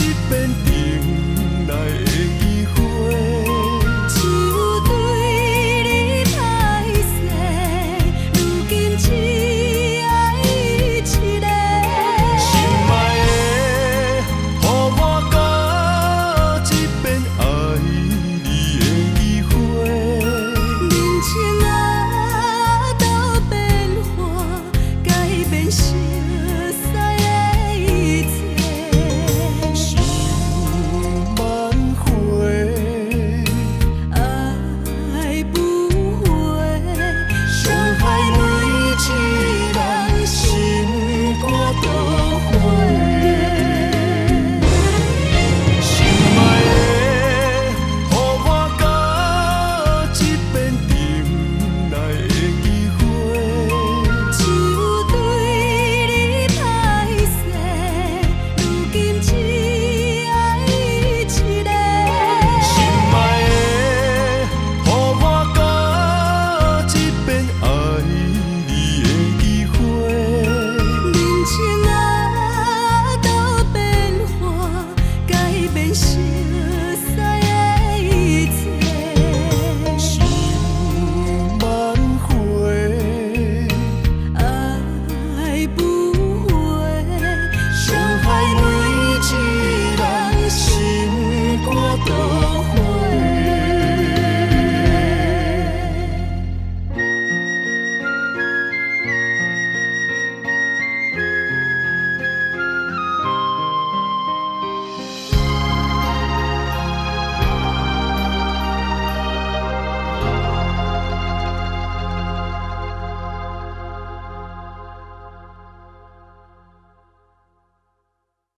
一遍等来的机会。就对你歹势，如今只爱一个。心爱的，予我搁一遍爱你的机会。人情啊，都变化，改变熟悉的一切。想挽回，爱不回，伤害每一人心肝都灰。心爱的，予我搁一遍等来的机会。就对你歹势，如今只爱一个。心爱的，予我搁一遍爱你的机会。人情啊，都变化，改变熟悉的一切。想挽回，爱不回，伤害每一人心肝都